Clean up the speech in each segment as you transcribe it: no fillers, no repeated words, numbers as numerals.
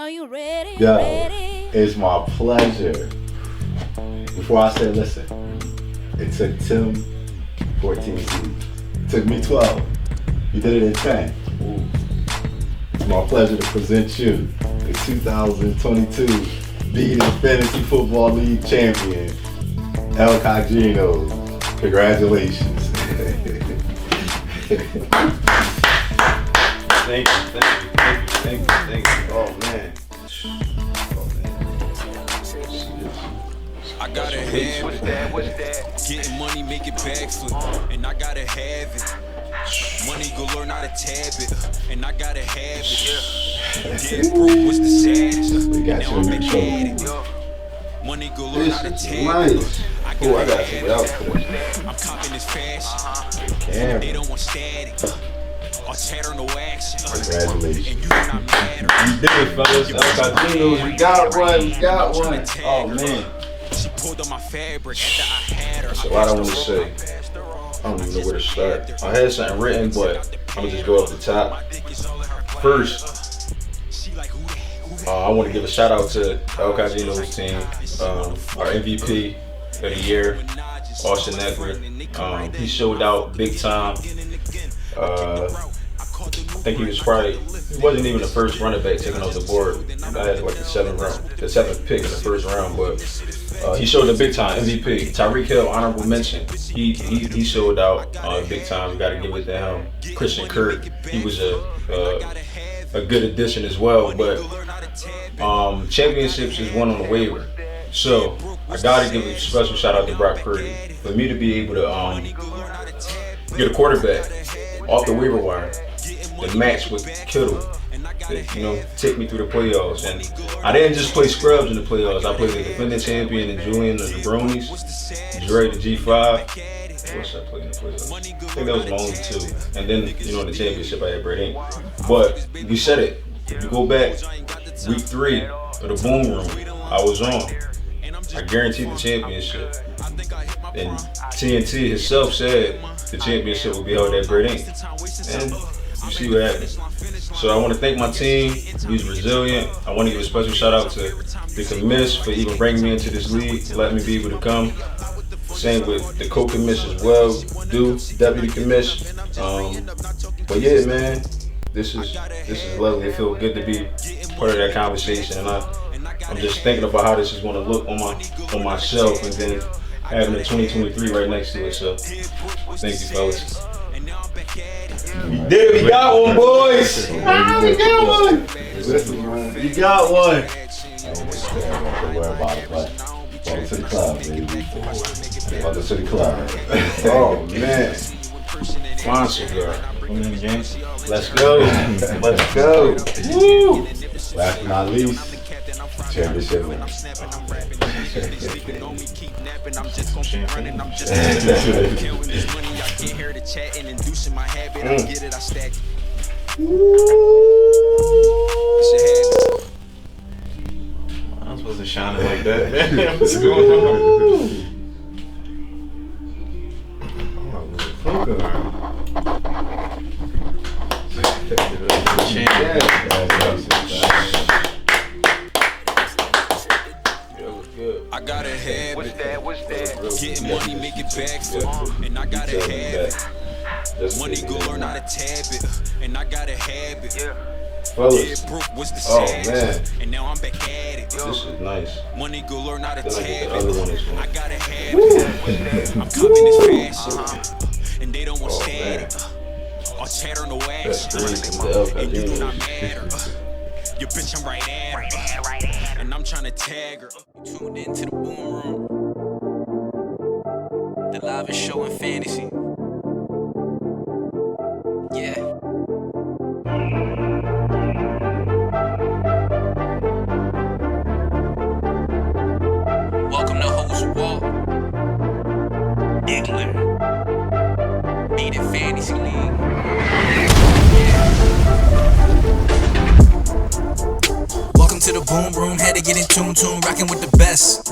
you ready? Yo, Ready? it's my pleasure. Before I say listen, it took Tim 14 seasons. It took me 12. You did it in 10. Ooh. It's my pleasure to present you the 2022 Beat It Fantasy Football League champion, El Kajinos. Congratulations. Thank you. Oh man. I gotta have it. Getting money, make it backflip, and I gotta have it. Money go learn how to tab it, and I gotta have it. Getting broke was the saddest, We got now you I'm in back your at it. Money go learn how to tab it. I Oh, I gotta got you have out it. for I'm copping this fashion. Camera. They don't want static. Or chatter, no action. Congratulations. And you do not matter. You did it, fellas. El Kajinos, we got one. Oh man. She pulled on my fabric after I had her. That's a lot I want to say. I don't even know where to start. I had something written, but I'm gonna just go off the top. First, I want to give a shout out to El Kajinos team, our MVP of the year, Austin Eckler. He showed out big time. I think he wasn't even the first running back taken off the board. I had like the seventh pick in the first round, but he showed a big time MVP. Tyreek Hill, honorable mention. He showed out big time. We got to give it to him. Christian Kirk, he was a good addition as well. But championships is won on the waiver, so I got to give a special shout out to Brock Purdy for me to be able to get a quarterback off the waiver wire. The match with Kittle, take me through the playoffs. And I didn't just play scrubs in the playoffs. I played the defending champion and Julian of the Bronies, Dre the G5. What else I played in the playoffs? I think that was my only two. And then, in the championship I had Brett Inc. But we said it. If you go back, week 3 of the Boom Room, I was on. I guaranteed the championship. And TNT himself said the championship would be held at Brett Inc. And you see what happened. So I want to thank my team. He's resilient. I want to give a special shout out to the commiss for even bringing me into this league, letting me be able to come. Same with the co-commiss as well, deputy commiss. But yeah, man, this is lovely. It feels good to be part of that conversation, and I'm just thinking about how this is going to look on my shelf, and then having the 2023 right next to it. So thank you, fellas. We did it. We got one, boys. We got one. You got one. Welcome to the club, baby. Welcome to the club. Oh man. Sponsor, girl. Let's go. Let's go. Woo. Last but not least, championship winner. I'm supposed to shine it like that, man. What's going I gotta have it. Getting money, make it backflip, and I gotta have it. Money go learn how to tab it, and I gotta have it. Fellas, Broke was the oh saddest, man, and now I'm back at it. this is nice. Money go learn how to tab The other one is it. one. I gotta have it. I'm coming this fashion, and they don't want static. Or chatter, no action. And you do not matter. Your bitch, I'm right at her. And I'm trying to tag her. Tuned into the Boom Room, the livest show in fantasy. Yeah. Welcome to host Walt. England. Beat It Fantasy League. Welcome to the Boom Room, had to get in tune, rocking with the best.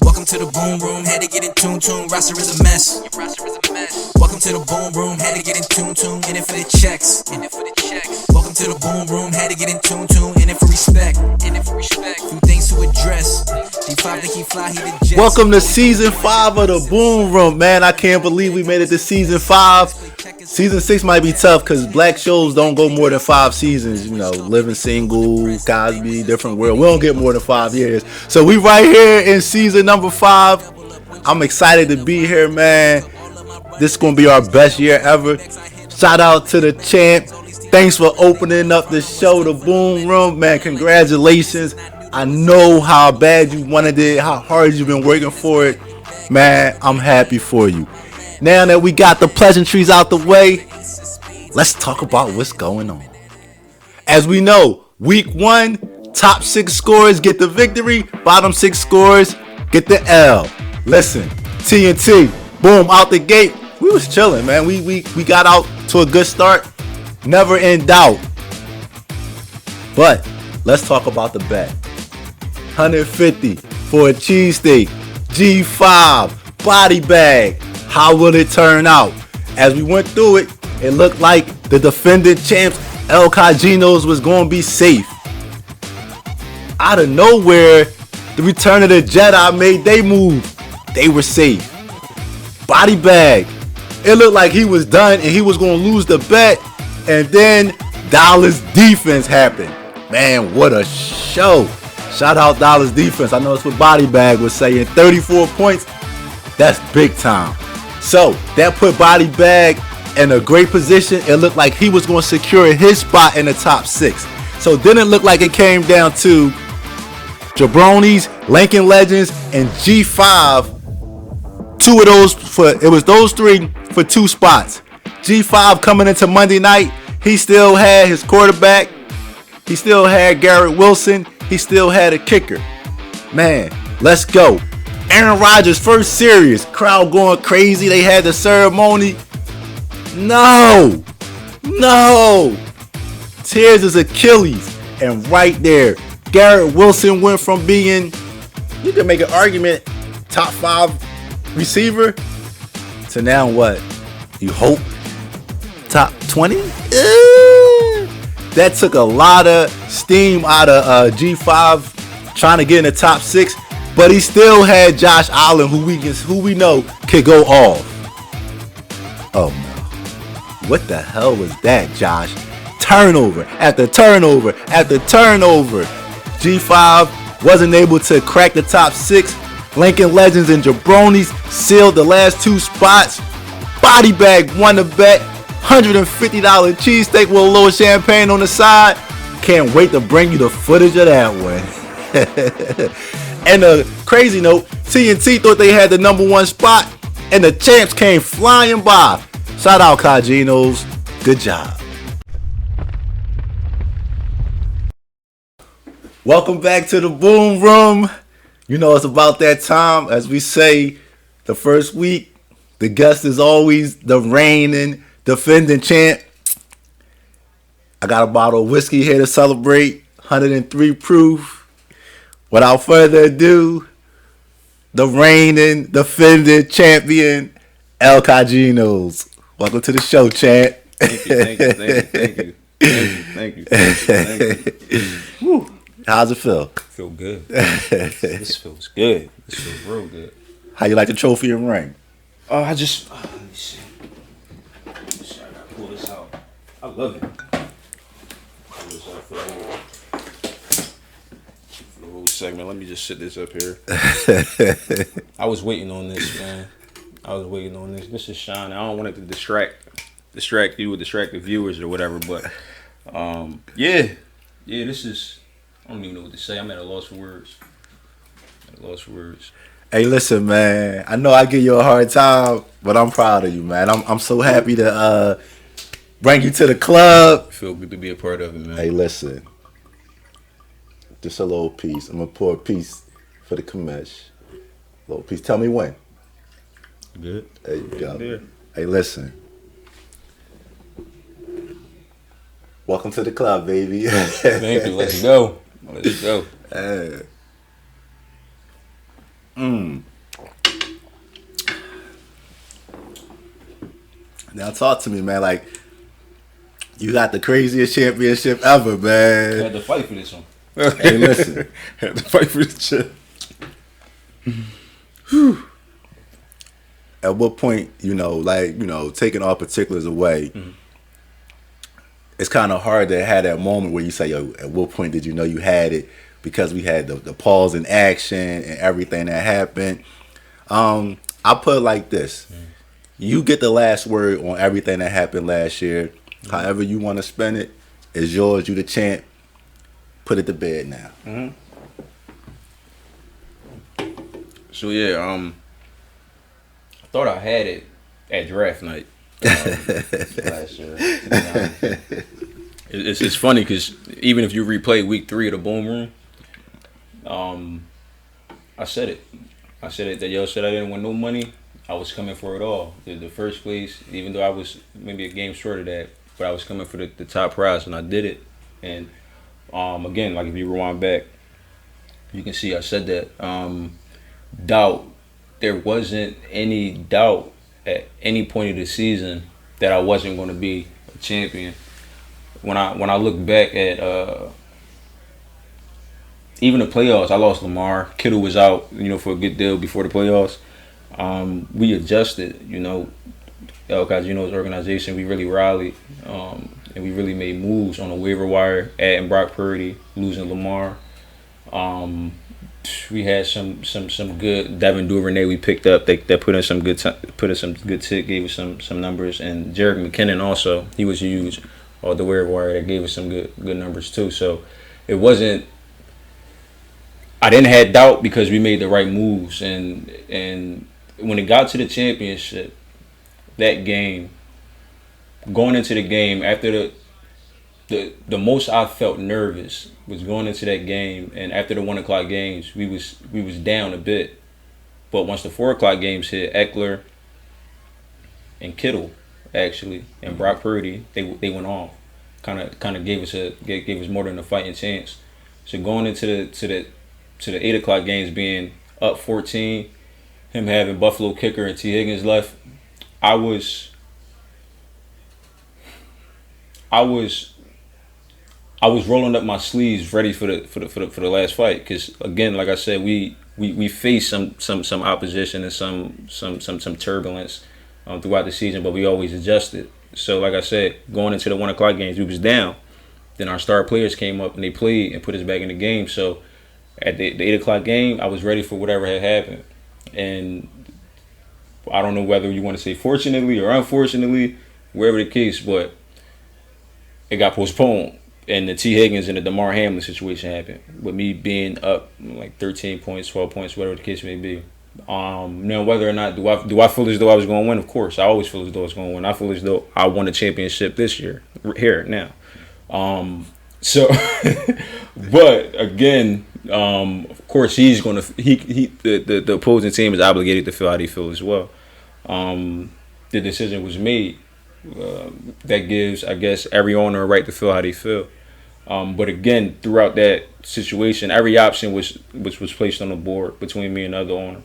Welcome to the Boom Room, had to get in tune, roster is a mess. Welcome to the Boom Room, had to get in tune, in it for the checks. Welcome to the Boom Room, had to get in tune, in it for respect. Welcome to season 5 of the Boom Room, man. I can't believe we made it to season 5. Season 6 might be tough because black shows don't go more than 5 seasons. You know, Living Single, Cosby, Different World. We don't get more than 5 years. So we right here in season number 5. I'm excited to be here, man. This is going to be our best year ever. Shout out to the champ. Thanks for opening up the show, the Boom Room, man. Congratulations. I know how bad you wanted it, how hard you've been working for it. Man, I'm happy for you. Now that we got the pleasantries out the way, let's talk about what's going on. As we know, week 1, top 6 scores get the victory, bottom 6 scores get the L. Listen, TNT, boom, out the gate. We was chilling, man. We got out to a good start. Never in doubt. But let's talk about the bet. 150 for a cheesesteak, G5, body bag. How will it turn out? As we went through it, it looked like the defending champs, El Kajinos, was going to be safe. Out of nowhere, the Return of the Jedi made they move. They were safe. Body bag. It looked like he was done and he was going to lose the bet. And then Dallas defense happened. Man, what a show. Shout out Dallas defense. I know it's what Body Bag was saying. 34 points. That's big time. So that put Body Bag in a great position. It looked like he was going to secure his spot in the top 6. So then it looked like it came down to Jabronis, Lincoln Legends, and G5. It was those 3 for 2 spots. G5 coming into Monday night. He still had his quarterback. He still had Garrett Wilson. He still had a kicker. Man, let's go. Aaron Rodgers' first series. Crowd going crazy. They had the ceremony. No. Tears his Achilles. And right there, Garrett Wilson went from being, you can make an argument, top 5 receiver to now what? You hope top 20? That took a lot of steam out of G5 trying to get in the top 6, but he still had Josh Allen, who we know could go off. Oh no. What the hell was that, Josh? Turnover after turnover after turnover. G5 wasn't able to crack the top 6. Lincoln Legends and Jabronis sealed the last 2 spots. Body Bag won the bet. $150 cheesesteak with a little champagne on the side. Can't wait to bring you the footage of that one. And a crazy note, TNT thought they had the number 1 spot, and the champs came flying by. Shout out Kajinos. Good job. Welcome back to the Boom Room. You know it's about that time. As we say, the first week, the guest is always the reigning defending champ. I got a bottle of whiskey here to celebrate. 103 proof. Without further ado, the reigning defending champion, El Kajinos. Welcome to the show, champ. Thank you. Woo. How's it feel? Feel good. This feels good. This feels real good. How you like the trophy and ring? Let me see. I gotta pull this out. I love it. Pull this out for the whole segment. Let me just sit this up here. I was waiting on this, man. This is shine. I don't want it to distract you or distract the viewers or whatever, but yeah, this is, I don't even know what to say. I'm at a loss for words. Hey, listen, man. I know I give you a hard time, but I'm proud of you, man. I'm so happy to bring you to the club. Feel good to be a part of it, man. Hey, listen. Just a little piece. I'm gonna pour a piece for the commish. Little piece. Tell me when. Good. There you go. There. Hey, listen. Welcome to the club, baby. Thank you. Let's go. Now talk to me, man. Like, you got the craziest championship ever, man. I had to fight for this one. Hey, listen. Had to fight for this shit. At what point, taking all particulars away, it's kind of hard to have that moment where you say, yo, at what point did you know you had it? Because we had the pause in action and everything that happened. I put it like this. You get the last word on everything that happened last year. However you want to spend it, it's yours. You the champ. Put it to bed now. So yeah, I thought I had it at draft night last year. It's funny because even if you replay week 3 of the Boom Room, I said it. I said it that yo said I didn't want no money. I was coming for it all. The first place, even though I was maybe a game short of that, but I was coming for the top prize, and I did it. And again, like if you rewind back, you can see I said that. Doubt. There wasn't any doubt at any point of the season that I wasn't going to be a champion. When I look back at even the playoffs, I lost Lamar. Kittle was out, for a good deal before the playoffs. We adjusted, Kajinos organization. We really rallied, and we really made moves on the waiver wire, adding Brock Purdy, losing Lamar. We had some good Devin Duvernay we picked up. They put in some good tick, gave us some numbers, and Jerick McKinnon also, he was huge. Or the waiver wire that gave us some good numbers too. So it wasn't. I didn't have doubt because we made the right moves, and when it got to the championship, that game, going into the game after the most I felt nervous was going into that game, and after the 1 o'clock games, we was down a bit, but once the 4 o'clock games hit, Eckler and Kittle actually and Brock Purdy, they went off, kind of gave us more than a fighting chance. So going into the 8 o'clock games being up 14, him having Buffalo kicker and T. Higgins left, I was rolling up my sleeves, ready for the last fight. Because again, like I said, we faced some opposition and some turbulence throughout the season, but we always adjusted. So like I said, going into the 1 o'clock games, we was down. Then our star players came up and they played and put us back in the game. So at the 8 o'clock game, I was ready for whatever had happened. And I don't know whether you want to say fortunately or unfortunately, wherever the case, but it got postponed. And the T. Higgins and the DeMar Hamlin situation happened with me being up like 13 points, 12 points, whatever the case may be. Now, whether or not do I feel as though I was going to win? Of course, I always feel as though I was going to win. I feel as though I won a championship this year, here now. So, but again, of course, he's going to. The opposing team is obligated to feel how they feel as well. The decision was made. That gives, I guess, every owner a right to feel how they feel. But again, throughout that situation, every option was placed on the board between me and the other owner.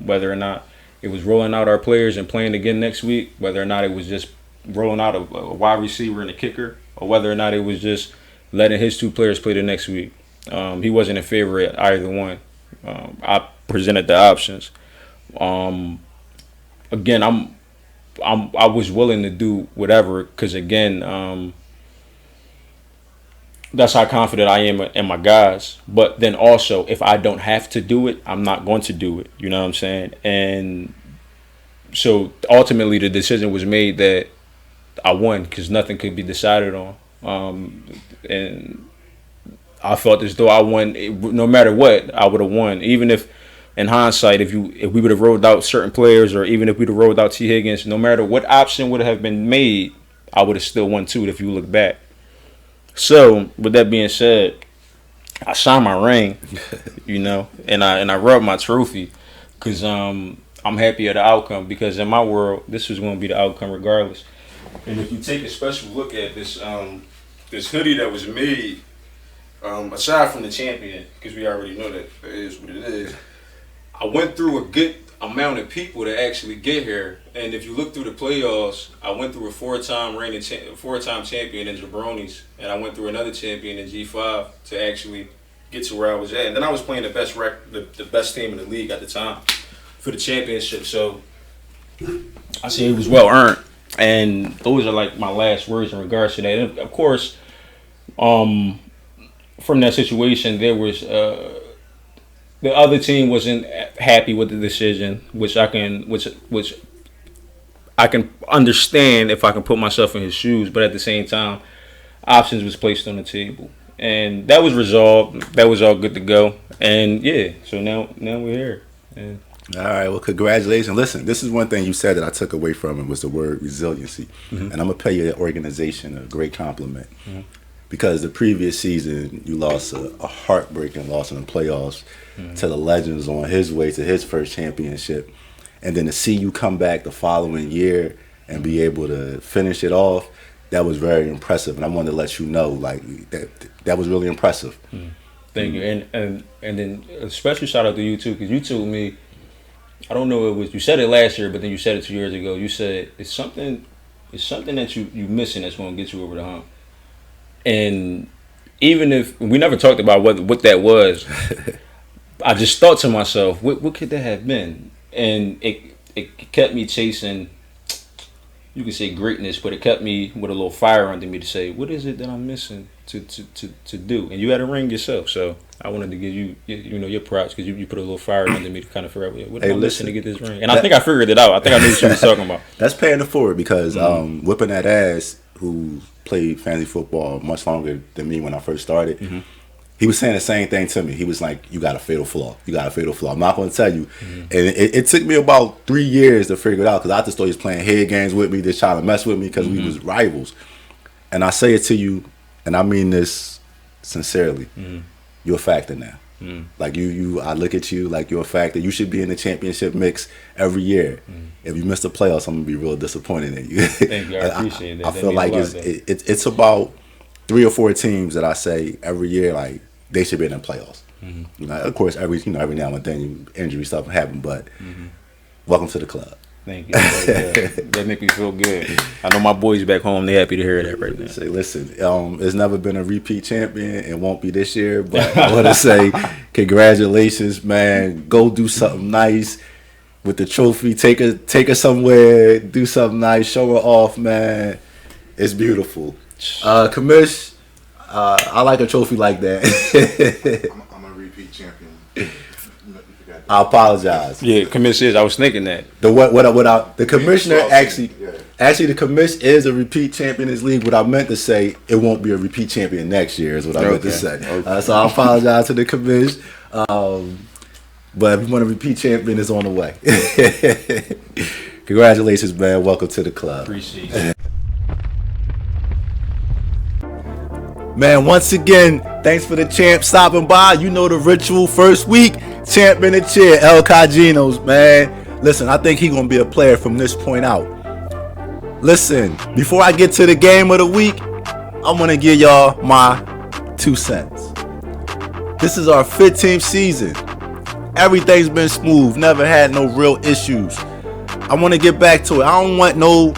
Whether or not it was rolling out our players and playing again next week, whether or not it was just rolling out a wide receiver and a kicker, or whether or not it was just letting his 2 players play the next week. He wasn't in favor of either one. I presented the options. Again, I was willing to do whatever because again, that's how confident I am in my guys. But then also, if I don't have to do it, I'm not going to do it. You know what I'm saying? And so ultimately, the decision was made that I won because nothing could be decided on. And I felt as though I won. No matter what, I would have won. Even if, in hindsight, if we would have rolled out certain players, or even if we'd have rolled out T. Higgins, no matter what option would have been made, I would have still won too. If you look back. So, with that being said, I signed my ring, and I rubbed my trophy, because I'm happy at the outcome. Because in my world, this was going to be the outcome regardless. And if you take a special look at this this hoodie that was made, aside from the champion, because we already know that it is what it is, I went through a good amount of people to actually get here. And if you look through the playoffs, I went through a 4-time champion in Jabronis, and I went through another champion in G5 to actually get to where I was at. And then I was playing the best team in the league at the time for the championship. So I say it was well earned. And those are like my last words in regards to that. And of course, from that situation, there was the other team wasn't happy with the decision, which I can understand if I can put myself in his shoes. But at the same time, options was placed on the table, and that was resolved. That was all good to go. And yeah, so now we're here. And all right, well, congratulations. Listen, this is one thing you said that I took away from it was the word resiliency. And I'm going to pay your organization a great compliment because the previous season you lost a heartbreaking loss in the playoffs to the Legends on his way to his first championship. And then to see you come back the following year and be able to finish it off, that was very impressive. And I wanted to let you know, like, that was really impressive. Thank you. And then a special shout out to you, too, because you told me, I don't know, you said it last year, but then you said it 2 years ago. You said it's something that you missing that's going to get you over the hump. And even if we never talked about what that was, I just thought to myself, what could that have been? And it kept me chasing, you could say greatness, but it kept me with a little fire under me to say, what is it that I'm missing to do? And you had a ring yourself, so I wanted to give you your props because you put a little fire under me to kind of figure out what am I missing to get this ring. And I think I figured it out. I think I knew what you was talking about. That's paying it forward because whipping that ass, who played fantasy football much longer than me when I first started, he was saying the same thing to me. He was like, you got a fatal flaw. You got a fatal flaw. I'm not going to tell you. And it took me about 3 years to figure it out because I just thought he was playing head games with me, just trying to mess with me because we was rivals. And I say it to you, and I mean this sincerely. You're a factor now. Like I look at you like you're a factor. You should be in the championship mix every year. If you miss the playoffs, I'm going to be real disappointed in you. Thank you. I appreciate that. I feel like it's about 3 or 4 teams that I say every year, like, they should be in the playoffs. Of course, every now and then injury stuff happen, but welcome to the club. Thank you. That make me feel good. I know my boys back home, they happy to hear that right now. Say, listen, it's never been a repeat champion. It won't be this year, but I want to say congratulations, man. Go do something nice with the trophy. Take her somewhere, do something nice, show her off, man. It's beautiful. Commish, I like a trophy like that. I'm a repeat champion. I apologize. Yeah, commish I was thinking that. The commissioner actually the commish is a repeat champion in this league. What I meant to say, it won't be a repeat champion next year is what I meant to say. So I apologize to the commish. But if you want a repeat champion, it's on the way. Congratulations, man. Welcome to the club. Appreciate it. Man, once again, thanks for the champ stopping by. You know the ritual. First week, champ in the chair, El Kajinos, man. Listen, I think he's going to be a player from this point out. Listen, before I get to the game of the week, I'm going to give y'all my 2 cents. This is our 15th season. Everything's been smooth. Never had no real issues. I want to get back to it. I don't want no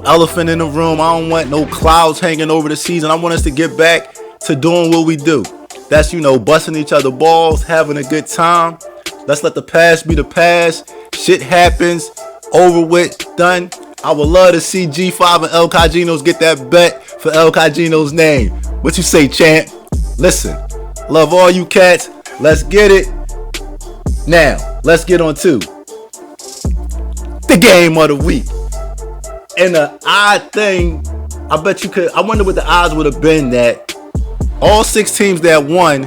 elephant in the room. I don't want no clouds hanging over the season. I want us to get back to doing what we do. That's, busting each other balls, having a good time. Let's let the past be the past. Shit happens. Over with. Done. I would love to see G5 and El Kajinos get that bet for El Kajino's name. What you say, champ? Listen, love all you cats. Let's get it. Now, let's get on to the game of the week. And the odd thing, I wonder what the odds would have been that all 6 teams that won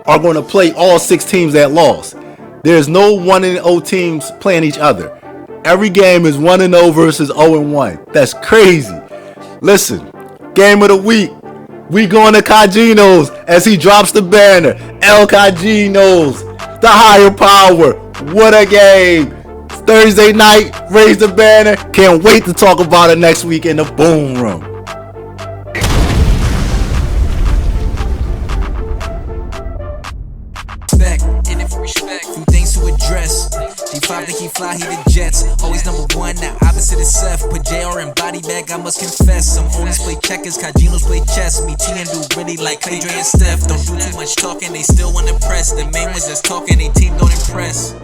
are going to play all 6 teams that lost. There's no 1-0 teams playing each other. Every game is 1-0 versus 0-1. That's crazy. Listen, game of the week. We going to Kajinos as he drops the banner. El Kajinos, the higher power. What a game. Thursday night, raise the banner. Can't wait to talk about it next week in the Boom Room. Respect, and if respect, few things to address. 5, think he fly, he the Jets. Always number 1, now opposite is Seth. Put JR in body bag, I must confess. Some owners play checkers, Kajinos play chess. Me, T, and do really like Clay, Dre, and Steph. Don't do too much talking, they still wanna press. The main was just talking, they team don't impress.